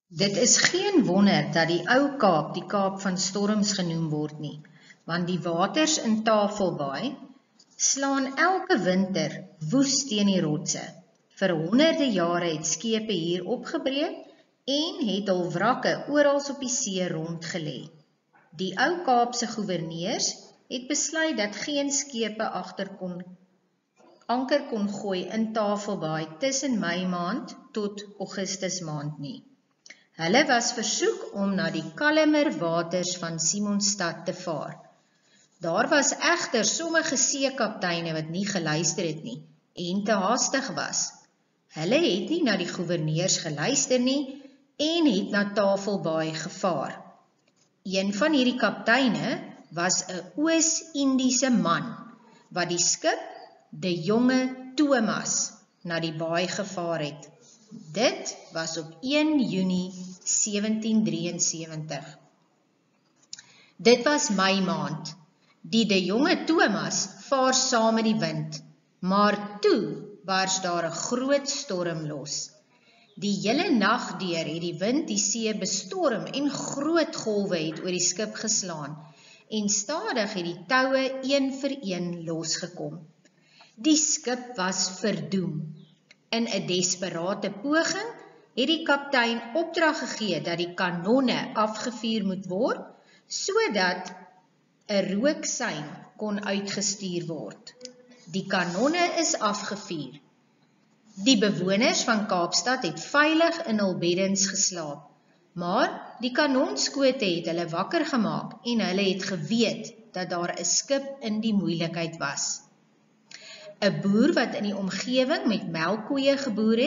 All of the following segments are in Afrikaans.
Dit is geen wonder dat die ou Kaap die Kaap van Storms genoem word nie, want die waters in Tafelbaai slaan elke winter woes teen die rotse. Vir honderde jare het skepe hier opgebreek en het hul wrakke oral op die see rondgelê. Die ou Kaapse goewerneurs het besluit dat geen skepe anker kon gooi in Tafelbaai tussen Mei maand tot Augustus maand nie. Hulle was versoek om na die kalmer waters van Simonstad te vaar. Daar was egter sommige seekapteine wat nie geluister het nie en te haastig was. Hulle het nie na die goewerneurs geluister nie en het na Tafelbaai gevaar. Een van hierdie kapteine was 'n Oos-Indiese man wat die skip De Jonge Thomas na die baai gevaar het. Dit was op 1 Junie 1773. Dit was Mei maand. Die De Jonge Thomas vaar saam met die wind, maar toe bars daar 'n groot storm los. Die hele nag deur het die wind die see bestorm en groot golwe het oor die skip geslaan en stadig het die toue een vir een losgekom. Die skip was verdoem. In 'n desperate poging het die kaptein opdrag gegee dat die kanonne afgevuur moet word, sodat 'n rooksein kon uitgestuur word. Die kanonne is afgevuur. Die bewoners van Kaapstad het veilig in hul beddens geslaap, maar die kanonskote het hulle wakker gemaak en hulle het geweet dat daar 'n skip in die moeilikheid was. 'n Boer wat in die omgewing met melkkoeie geboer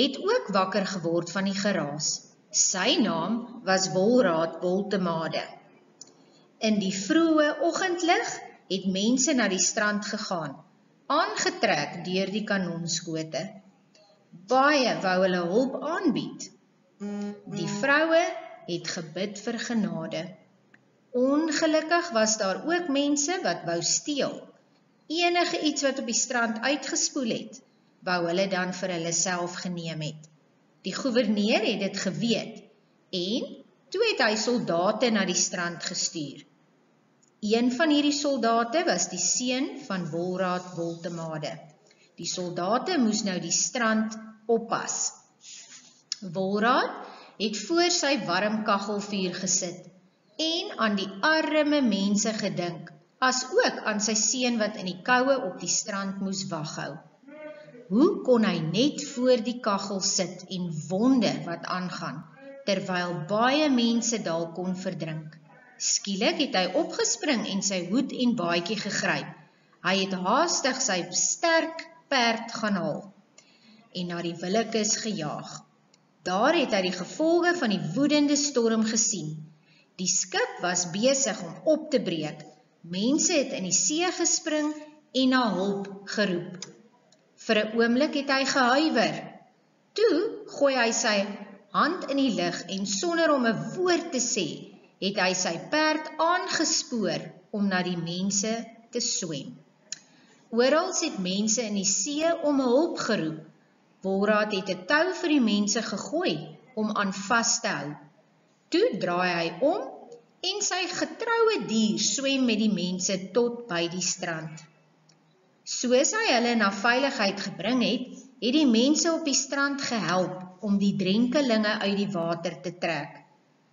het ook wakker geword van die geraas. Sy naam was Wolraad Woltemade. In die vroeë oggendlig het mense na die strand gegaan, aangetrek deur die kanonskote. Baie wou hulle hulp aanbied. Die vroue het gebid vir genade. Ongelukkig was daar ook mense wat wou steel. Enige iets wat op die strand uitgespoel het, wou hulle dan vir hulle self geneem het. Die goewerneur het dit geweet en toe het hy soldate na die strand gestuur. Een van hierdie soldate was die seun van Wolraad Woltemade. Die soldate moes nou die strand oppas. Wolraad het voor sy warm kaggelvuur gesit en aan die arme mense gedink, as ook aan sy seun wat in die koue op die strand moes waghou. Hoe kon hy net voor die kaggel sit en wonder wat aangaan, terwyl baie mense dalk kon verdrink? Skielik het hy opgespring en sy hoed en baadjie gegryp. Hy het haastig sy sterk perd gaan haal en na die Willekes gejaag. Daar het hy die gevolge van die woedende storm gesien. Die skip was besig om op te breek. Mense het in die see gespring en na hulp geroep. Vir 'n oomblik het hy gehuiwer. Toe gooi hy sy hand in die lug en sonder om 'n woord te sê, het hy sy perd aangespoor om na die mense te swem. Oral het mense in die see om hulp geroep. Wolraad het 'n tou vir die mense gegooi om aan vas te hou. Toe draai hy om en sy getroue dier swem met die mense tot by die strand. Soos hy hulle na veiligheid gebring het, het die mense op die strand gehelp om die drenkelinge uit die water te trek.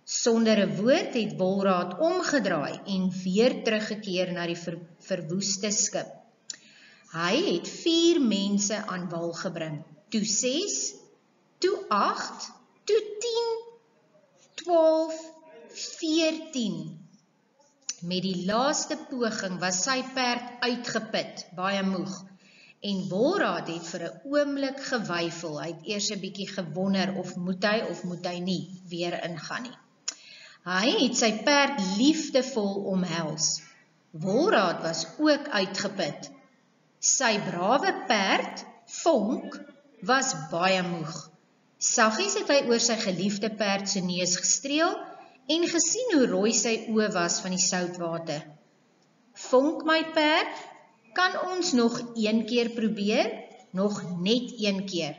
Sonder 'n woord het Wolraad omgedraai en weer teruggekeer na die verwoeste skip. Hy het 4 mense aan wal gebring, toe 6, toe 8, toe 10, 12, 14. Met die laaste poging was sy perd uitgeput, baie moeg, en Wolraad het vir 'n oomblik geweifel. Hy het eers 'n bietjie gewonder of moet hy nie weer ingaan nie. Hy het sy perd liefdevol omhels. Wolraad was ook uitgeput. Sy brawe perd, Vonk, was baie moeg. Saggies het hy oor sy geliefde perd se neus gestreel en gesien hoe rooi sy oë was van die soutwater. Vonk, my perd, kan ons nog een keer probeer? Nog net een keer.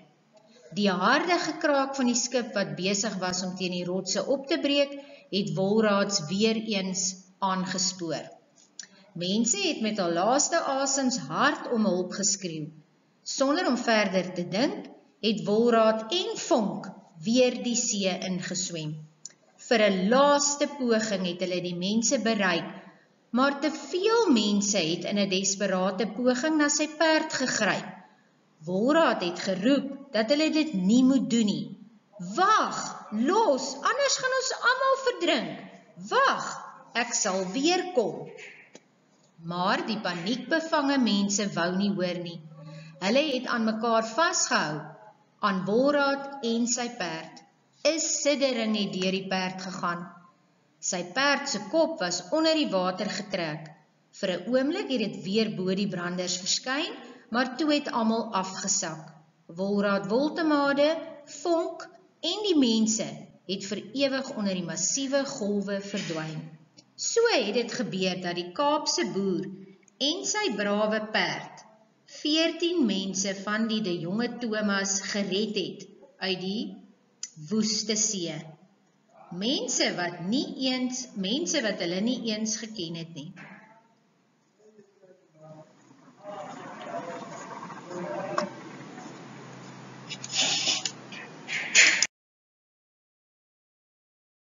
Die harde gekraak van die skip wat besig was om teen die rotse op te breek, het Wolraats weer eens aangespoor. Mense het met hul laaste asems hard om hulp geskreeu. Sonder om verder te dink, het Wolraat en Vonk weer die see ingeswem. Vir 'n laaste poging het hulle die mense bereik, maar te veel mense het in 'n desperate poging na sy perd gegryp. Wolraat het geroep dat hulle dit nie moet doen nie. Wag, los, anders gaan ons almal verdrink. Wag, ek sal weer kom. Maar die paniekbevange mense wou nie hoor nie. Hulle het aan mekaar vasgehou, aan Wolraat en sy perd. 'n siddering het deur die perd gegaan. Sy perd se kop was onder die water getrek. Vir 'n oomblik het dit weer bo die branders verskyn, maar toe het almal afgesak. Wolraat Woltemade, Vonk en die mense het vir ewig onder die massiewe golwe verdwyn. So het dit gebeur dat die Kaapse boer en sy brawe perd 14 mense van die De Jonge Thomas gered het uit die woeste see. Mense wat hulle nie eens geken het nie.